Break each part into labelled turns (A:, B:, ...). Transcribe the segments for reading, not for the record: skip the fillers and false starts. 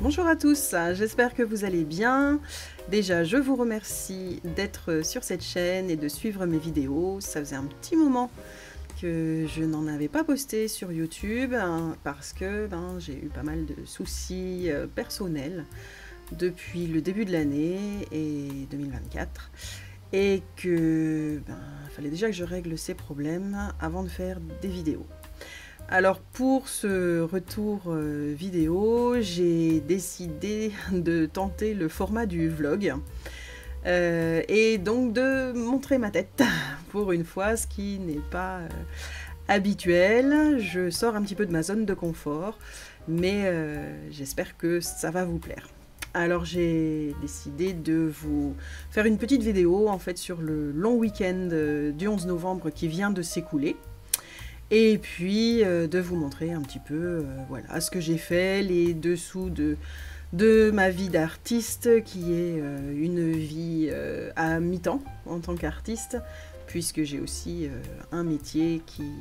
A: Bonjour à tous, j'espère que vous allez bien. Déjà, je vous remercie d'être sur cette chaîne et de suivre mes vidéos. Ça faisait un petit moment que je n'en avais pas posté sur YouTube parce que j'ai eu pas mal de soucis personnels depuis le début de l'année et 2024 et que fallait déjà que je règle ces problèmes avant de faire des vidéos. Alors pour ce retour vidéo, j'ai décidé de tenter le format du vlog et donc de montrer ma tête pour une fois, ce qui n'est pas habituel. Je sors un petit peu de ma zone de confort, mais j'espère que ça va vous plaire. Alors j'ai décidé de vous faire une petite vidéo en fait sur le long week-end du 11 novembre qui vient de s'écouler. Et puis de vous montrer un petit peu voilà, ce que j'ai fait, les dessous de ma vie d'artiste, qui est une vie à mi-temps en tant qu'artiste, puisque j'ai aussi un métier qui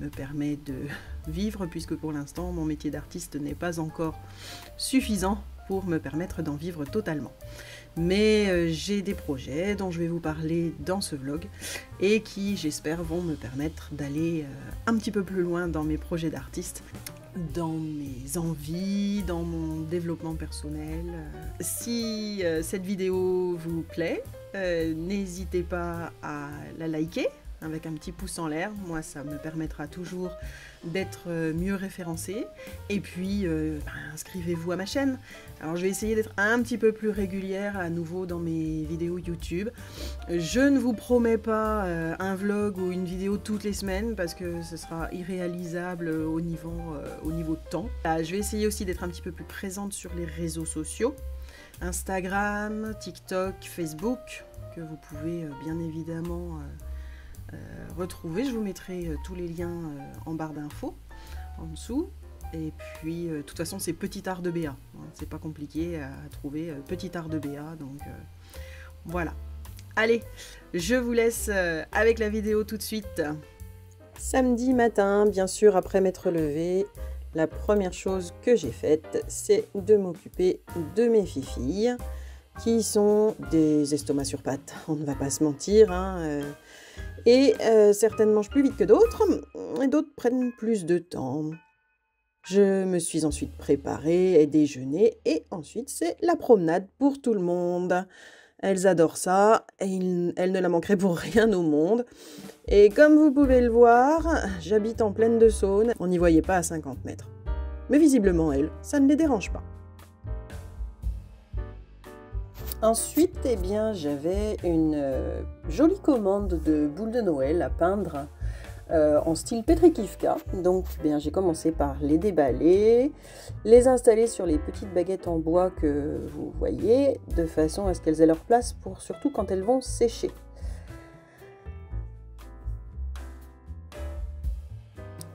A: me permet de vivre, puisque pour l'instant mon métier d'artiste n'est pas encore suffisant pour me permettre d'en vivre totalement. Mais j'ai des projets dont je vais vous parler dans ce vlog et qui, j'espère, vont me permettre d'aller un petit peu plus loin dans mes projets d'artiste, dans mes envies, dans mon développement personnel. Si cette vidéo vous plaît, n'hésitez pas à la liker avec un petit pouce en l'air. Moi, ça me permettra toujours d'être mieux référencée. Et puis, inscrivez-vous à ma chaîne. Alors, je vais essayer d'être un petit peu plus régulière à nouveau dans mes vidéos YouTube. Je ne vous promets pas un vlog ou une vidéo toutes les semaines parce que ce sera irréalisable au niveau de temps. Je vais essayer aussi d'être un petit peu plus présente sur les réseaux sociaux. Instagram, TikTok, Facebook, que vous pouvez bien évidemment retrouver. Je vous mettrai tous les liens en barre d'infos en dessous. Et puis de toute façon c'est Petit Art de Béa, hein, c'est pas compliqué à trouver, Petit Art de Béa, donc voilà. Allez, je vous laisse avec la vidéo tout de suite. Samedi matin, bien sûr, après m'être levée, la première chose que j'ai faite, c'est de m'occuper de mes filles, qui sont des estomacs sur pattes, on ne va pas se mentir, hein, et certaines mangent plus vite que d'autres, et d'autres prennent plus de temps. Je me suis ensuite préparée et déjeuné, et ensuite c'est la promenade pour tout le monde. Elles adorent ça, et elles ne la manqueraient pour rien au monde. Et comme vous pouvez le voir, j'habite en plaine de Saône, on n'y voyait pas à 50 mètres. Mais visiblement, elles, ça ne les dérange pas. Ensuite, eh bien, j'avais une jolie commande de boules de Noël à peindre en style Petrikivka. Donc, eh bien, j'ai commencé par les déballer, les installer sur les petites baguettes en bois que vous voyez, de façon à ce qu'elles aient leur place, surtout quand elles vont sécher.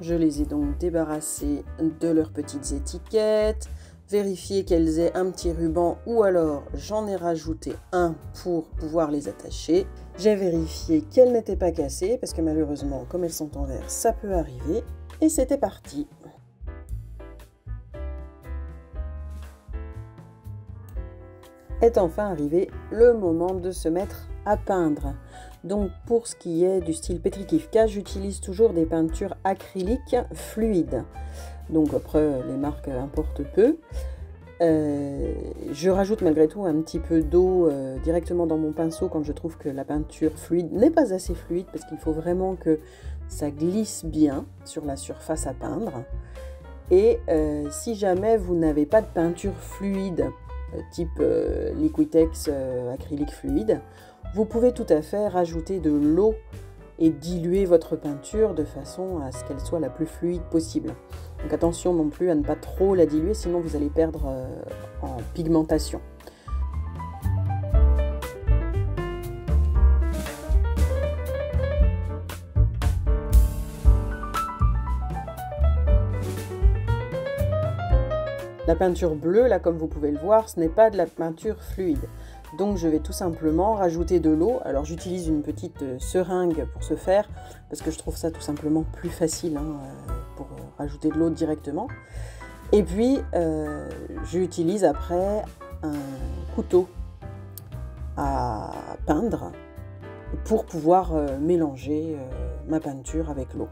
A: Je les ai donc débarrassées de leurs petites étiquettes, vérifier qu'elles aient un petit ruban ou alors j'en ai rajouté un pour pouvoir les attacher. J'ai vérifié qu'elles n'étaient pas cassées parce que malheureusement, comme elles sont en verre, ça peut arriver. Et c'était parti. Est enfin arrivé le moment de se mettre à peindre. Donc pour ce qui est du style Petrikivka, j'utilise toujours des peintures acryliques fluides. Donc après, les marques importent peu. Je rajoute malgré tout un petit peu d'eau directement dans mon pinceau quand je trouve que la peinture fluide n'est pas assez fluide, parce qu'il faut vraiment que ça glisse bien sur la surface à peindre. Et si jamais vous n'avez pas de peinture fluide, type Liquitex acrylique fluide, vous pouvez tout à fait rajouter de l'eau et diluer votre peinture de façon à ce qu'elle soit la plus fluide possible. Donc attention non plus à ne pas trop la diluer, sinon vous allez perdre en pigmentation. La peinture bleue, là comme vous pouvez le voir, ce n'est pas de la peinture fluide. Donc je vais tout simplement rajouter de l'eau. Alors j'utilise une petite seringue pour ce faire, parce que je trouve ça tout simplement plus facile pour rajouter de l'eau directement. Et puis, j'utilise après un couteau à peindre pour pouvoir mélanger ma peinture avec l'eau.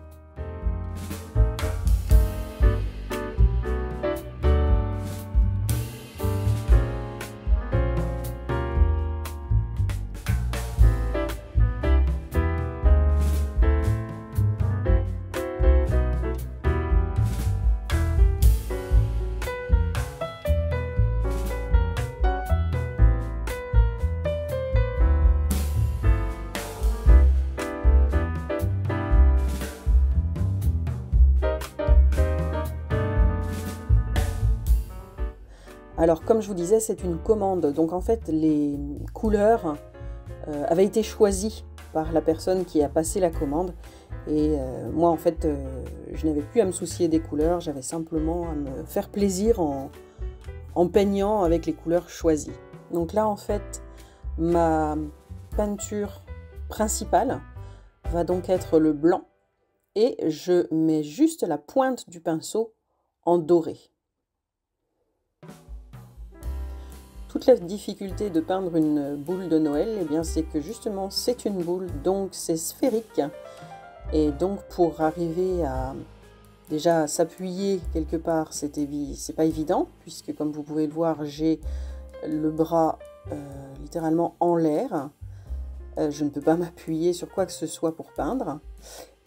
A: Alors, comme je vous disais, c'est une commande. Donc, en fait, les couleurs avaient été choisies par la personne qui a passé la commande. Et moi, en fait, je n'avais plus à me soucier des couleurs. J'avais simplement à me faire plaisir en peignant avec les couleurs choisies. Donc là, en fait, ma peinture principale va donc être le blanc. Et je mets juste la pointe du pinceau en doré. Toute la difficulté de peindre une boule de Noël, eh bien, c'est que justement c'est une boule, donc c'est sphérique. Et donc pour arriver à déjà s'appuyer quelque part, c'est pas évident, puisque comme vous pouvez le voir, j'ai le bras littéralement en l'air. Je ne peux pas m'appuyer sur quoi que ce soit pour peindre.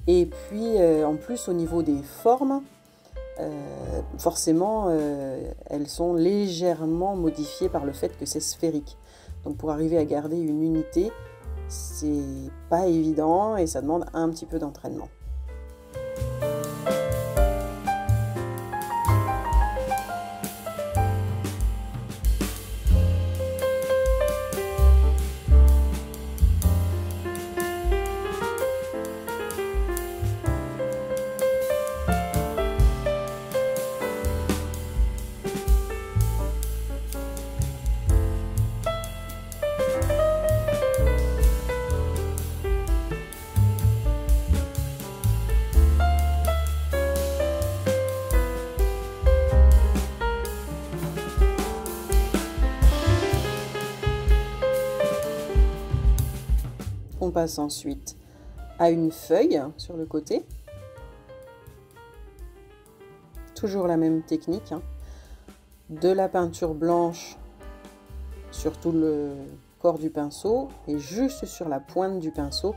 A: Et puis en plus au niveau des formes, forcément, elles sont légèrement modifiées par le fait que c'est sphérique. Donc pour arriver à garder une unité, c'est pas évident et ça demande un petit peu d'entraînement. On passe ensuite à une feuille sur le côté. Toujours la même technique, hein. De la peinture blanche sur tout le corps du pinceau et juste sur la pointe du pinceau,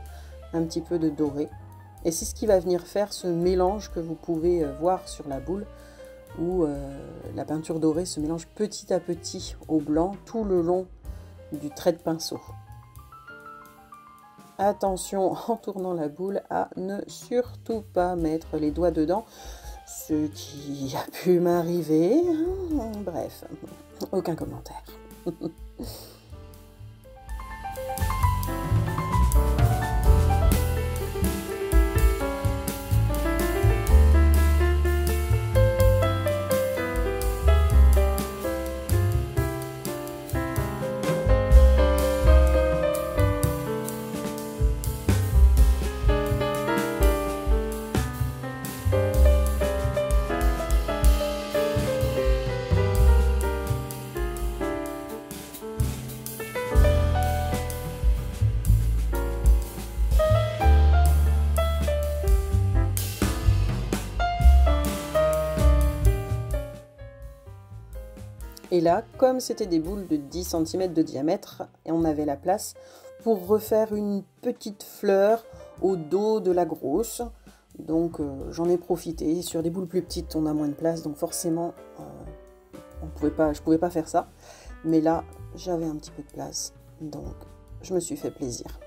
A: un petit peu de doré. Et c'est ce qui va venir faire ce mélange que vous pouvez voir sur la boule où la peinture dorée se mélange petit à petit au blanc tout le long du trait de pinceau. Attention en tournant la boule à ne surtout pas mettre les doigts dedans, ce qui a pu m'arriver. Bref, aucun commentaire. Et là, comme c'était des boules de 10 cm de diamètre, et on avait la place pour refaire une petite fleur au dos de la grosse. Donc j'en ai profité. Sur des boules plus petites, on a moins de place, donc forcément, je pouvais pas faire ça. Mais là, j'avais un petit peu de place, donc je me suis fait plaisir.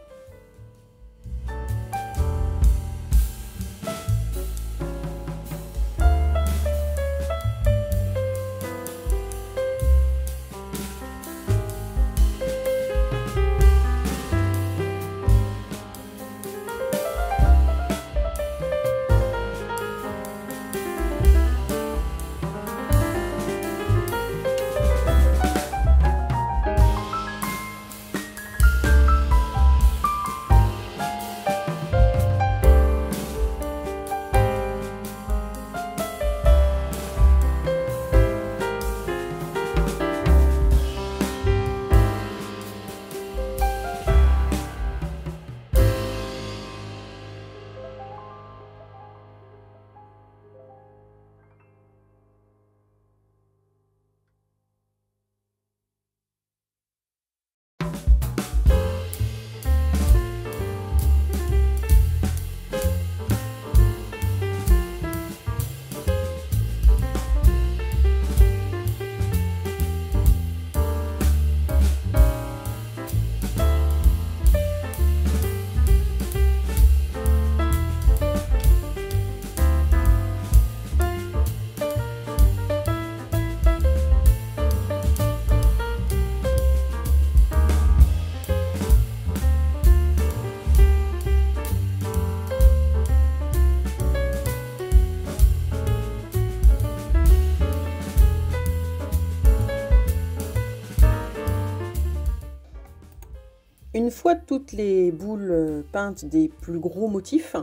A: Une fois toutes les boules peintes des plus gros motifs,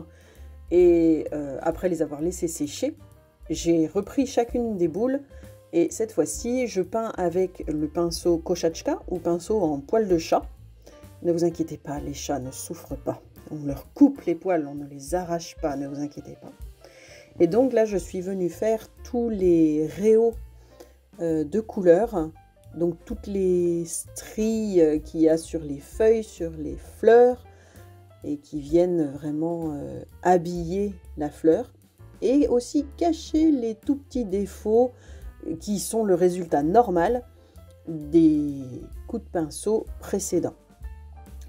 A: et après les avoir laissées sécher, j'ai repris chacune des boules, et cette fois-ci, je peins avec le pinceau Kochaczka ou pinceau en poil de chat. Ne vous inquiétez pas, les chats ne souffrent pas. On leur coupe les poils, on ne les arrache pas, ne vous inquiétez pas. Et donc là, je suis venue faire tous les réaux de couleurs, donc toutes les stries qu'il y a sur les feuilles, sur les fleurs, et qui viennent vraiment habiller la fleur, et aussi cacher les tout petits défauts qui sont le résultat normal des coups de pinceau précédents.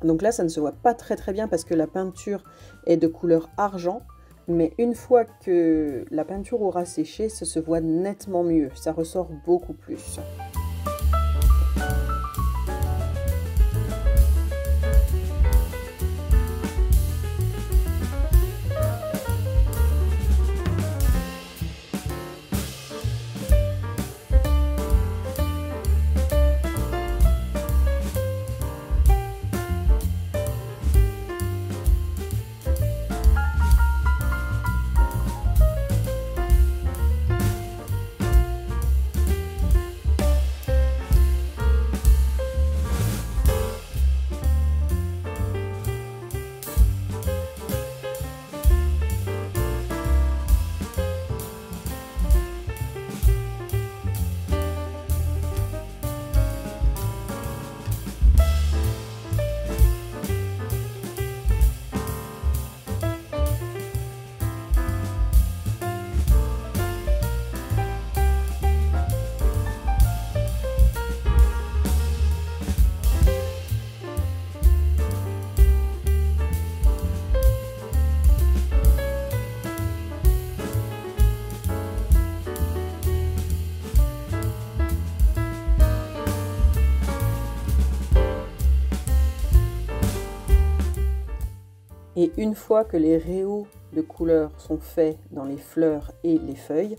A: Donc là, ça ne se voit pas très bien parce que la peinture est de couleur argent, mais une fois que la peinture aura séché, ça se voit nettement mieux, ça ressort beaucoup plus. Et une fois que les réaux de couleurs sont faits dans les fleurs et les feuilles,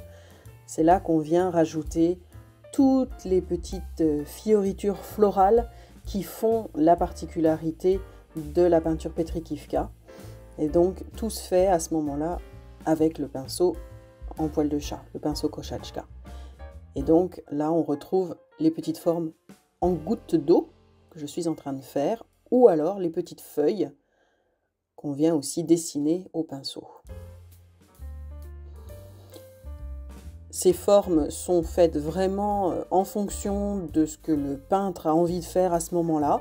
A: c'est là qu'on vient rajouter toutes les petites fioritures florales qui font la particularité de la peinture Petrikivka. Et donc tout se fait à ce moment-là avec le pinceau en poil de chat, le pinceau Kochaczka. Et donc là on retrouve les petites formes en gouttes d'eau que je suis en train de faire, ou alors les petites feuilles qu'on vient aussi dessiner au pinceau. Ces formes sont faites vraiment en fonction de ce que le peintre a envie de faire à ce moment-là.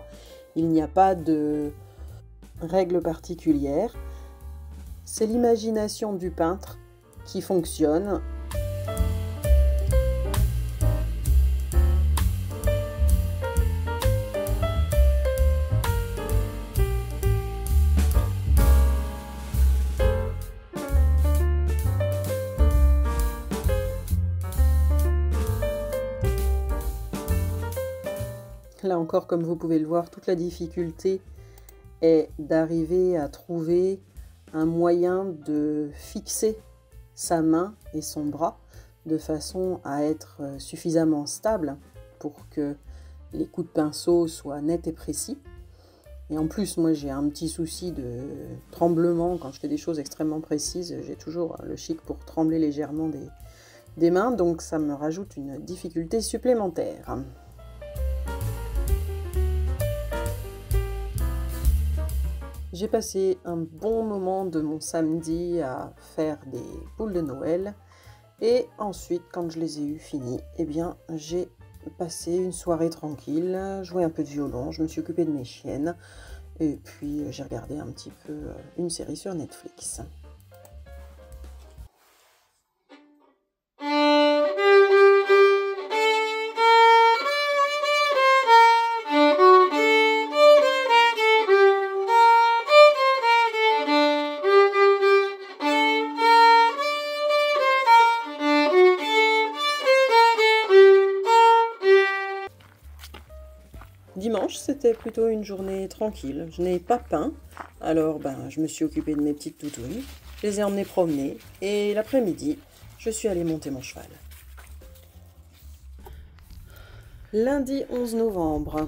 A: Il n'y a pas de règle particulière. C'est l'imagination du peintre qui fonctionne. Là encore, comme vous pouvez le voir, toute la difficulté est d'arriver à trouver un moyen de fixer sa main et son bras de façon à être suffisamment stable pour que les coups de pinceau soient nets et précis. Et en plus, moi j'ai un petit souci de tremblement quand je fais des choses extrêmement précises. J'ai toujours le chic pour trembler légèrement des mains, donc ça me rajoute une difficulté supplémentaire. J'ai passé un bon moment de mon samedi à faire des boules de Noël, et ensuite quand je les ai eues finies, eh bien j'ai passé une soirée tranquille, joué un peu de violon, je me suis occupée de mes chiennes, et puis j'ai regardé un petit peu une série sur Netflix. Dimanche, c'était plutôt une journée tranquille. Je n'ai pas peint, alors je me suis occupée de mes petites toutounes. Je les ai emmenées promener, et l'après-midi, je suis allée monter mon cheval. Lundi 11 novembre,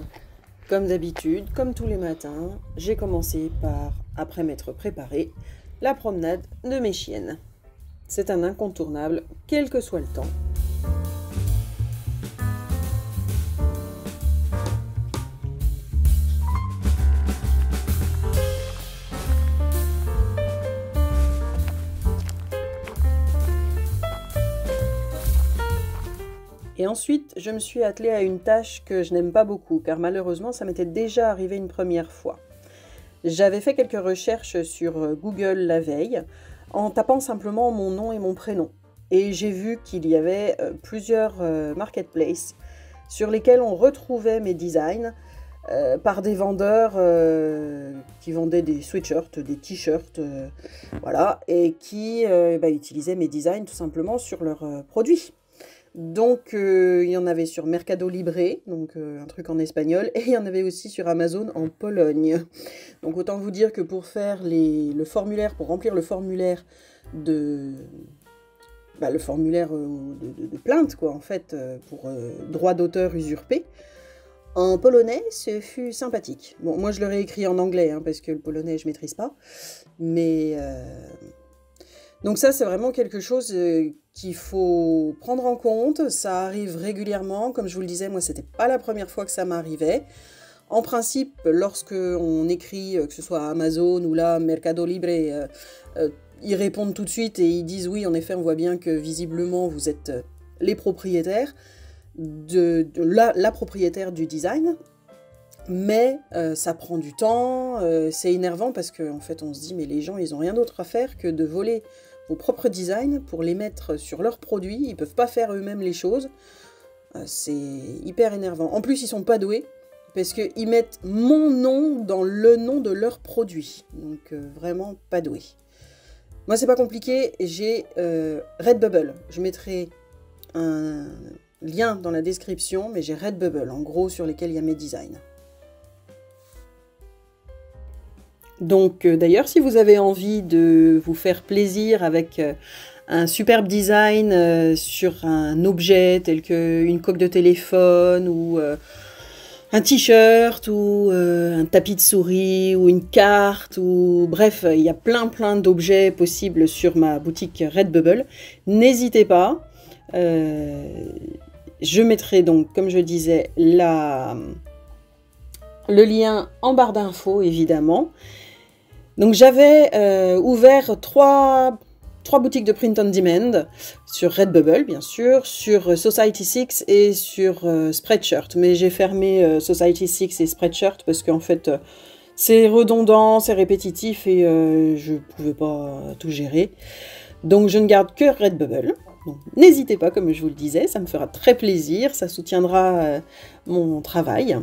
A: Comme d'habitude, comme tous les matins, j'ai commencé par, après m'être préparé, la promenade de mes chiennes. C'est un incontournable, quel que soit le temps. Et ensuite, je me suis attelée à une tâche que je n'aime pas beaucoup, car malheureusement, ça m'était déjà arrivé une première fois. J'avais fait quelques recherches sur Google la veille, en tapant simplement mon nom et mon prénom. Et j'ai vu qu'il y avait plusieurs marketplaces sur lesquels on retrouvait mes designs par des vendeurs qui vendaient des sweatshirts, des t-shirts, voilà, et qui utilisaient mes designs tout simplement sur leurs produits. Donc, il y en avait sur Mercado Libre, donc un truc en espagnol, et il y en avait aussi sur Amazon en Pologne. Donc, autant vous dire que pour faire le formulaire, pour remplir le formulaire de plainte, quoi, en fait, pour droit d'auteur usurpé, en polonais, ce fut sympathique. Bon, moi, je l'aurais écrit en anglais, hein, parce que le polonais, je maîtrise pas, mais... Donc ça, c'est vraiment quelque chose qu'il faut prendre en compte. Ça arrive régulièrement. Comme je vous le disais, moi, c'était pas la première fois que ça m'arrivait. En principe, lorsque on écrit, que ce soit à Amazon ou là, Mercado Libre, ils répondent tout de suite et ils disent oui, en effet, on voit bien que visiblement, vous êtes les propriétaires la propriétaire du design. Mais ça prend du temps, c'est énervant parce qu'en fait, on se dit, mais les gens, ils n'ont rien d'autre à faire que de voler vos propres designs pour les mettre sur leurs produits. Ils ne peuvent pas faire eux-mêmes les choses. C'est hyper énervant. En plus, ils ne sont pas doués parce qu'ils mettent mon nom dans le nom de leurs produits. Donc, vraiment pas doués. Moi, c'est pas compliqué. J'ai Redbubble. Je mettrai un lien dans la description, mais j'ai Redbubble, en gros, sur lesquels il y a mes designs. Donc d'ailleurs, si vous avez envie de vous faire plaisir avec un superbe design sur un objet tel qu'une coque de téléphone ou un t-shirt ou un tapis de souris ou une carte ou bref, il y a plein d'objets possibles sur ma boutique Redbubble. N'hésitez pas. Je mettrai donc, comme je disais, le lien en barre d'infos évidemment. Donc j'avais ouvert trois boutiques de print on demand, sur Redbubble bien sûr, sur Society6 et sur Spreadshirt. Mais j'ai fermé Society6 et Spreadshirt parce qu'en fait c'est redondant, c'est répétitif et je ne pouvais pas tout gérer. Donc je ne garde que Redbubble. N'hésitez pas, comme je vous le disais, ça me fera très plaisir, ça soutiendra mon travail.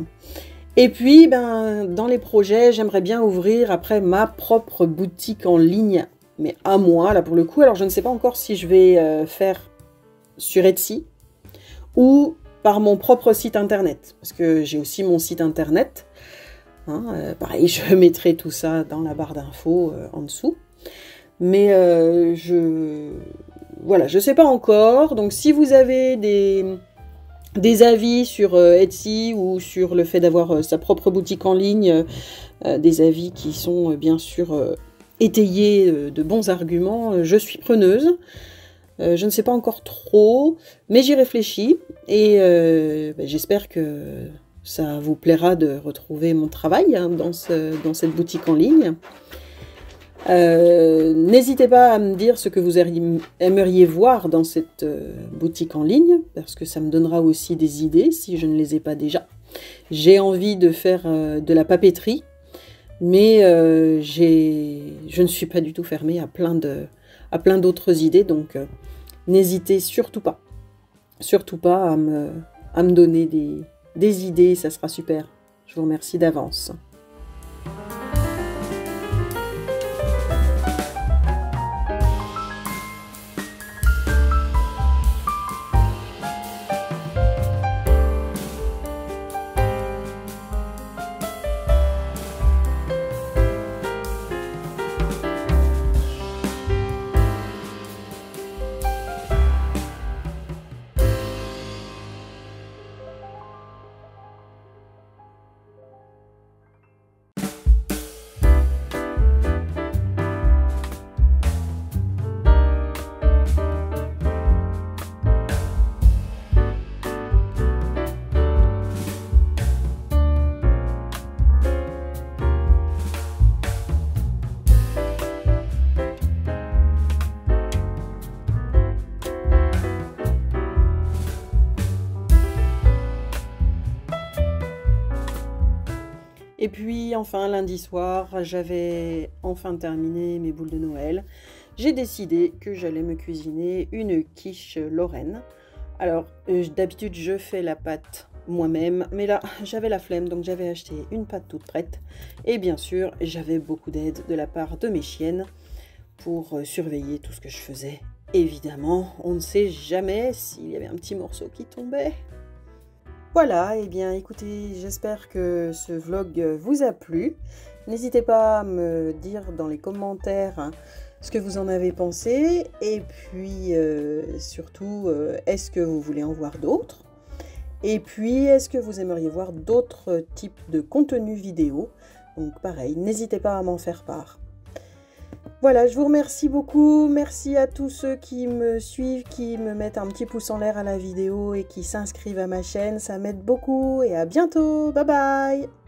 A: Et puis, dans les projets, j'aimerais bien ouvrir après ma propre boutique en ligne, mais à moi, là pour le coup. Alors, je ne sais pas encore si je vais faire sur Etsy ou par mon propre site internet, parce que j'ai aussi mon site internet. Hein, pareil, je mettrai tout ça dans la barre d'infos en dessous. Mais voilà, je ne sais pas encore. Donc, si vous avez des avis sur Etsy ou sur le fait d'avoir sa propre boutique en ligne, des avis qui sont bien sûr étayés de bons arguments, je suis preneuse. Je ne sais pas encore trop, mais j'y réfléchis et j'espère que ça vous plaira de retrouver mon travail dans cette boutique en ligne. N'hésitez pas à me dire ce que vous aimeriez voir dans cette boutique en ligne, parce que ça me donnera aussi des idées si je ne les ai pas déjà. J'ai envie de faire de la papeterie, mais je ne suis pas du tout fermée à plein d'autres idées, donc n'hésitez surtout pas à me donner des idées, ça sera super. Je vous remercie d'avance. Et puis enfin lundi soir, j'avais enfin terminé mes boules de Noël. J'ai décidé que j'allais me cuisiner une quiche lorraine. Alors d'habitude je fais la pâte moi-même, mais là j'avais la flemme, donc j'avais acheté une pâte toute prête. Et bien sûr j'avais beaucoup d'aide de la part de mes chiennes pour surveiller tout ce que je faisais. Évidemment, on ne sait jamais s'il y avait un petit morceau qui tombait. Voilà, et bien écoutez, j'espère que ce vlog vous a plu. N'hésitez pas à me dire dans les commentaires ce que vous en avez pensé. Et puis surtout, est-ce que vous voulez en voir d'autres? Et puis, est-ce que vous aimeriez voir d'autres types de contenus vidéo? Donc pareil, n'hésitez pas à m'en faire part. Voilà, je vous remercie beaucoup. Merci à tous ceux qui me suivent, qui me mettent un petit pouce en l'air à la vidéo et qui s'inscrivent à ma chaîne. Ça m'aide beaucoup et à bientôt. Bye bye!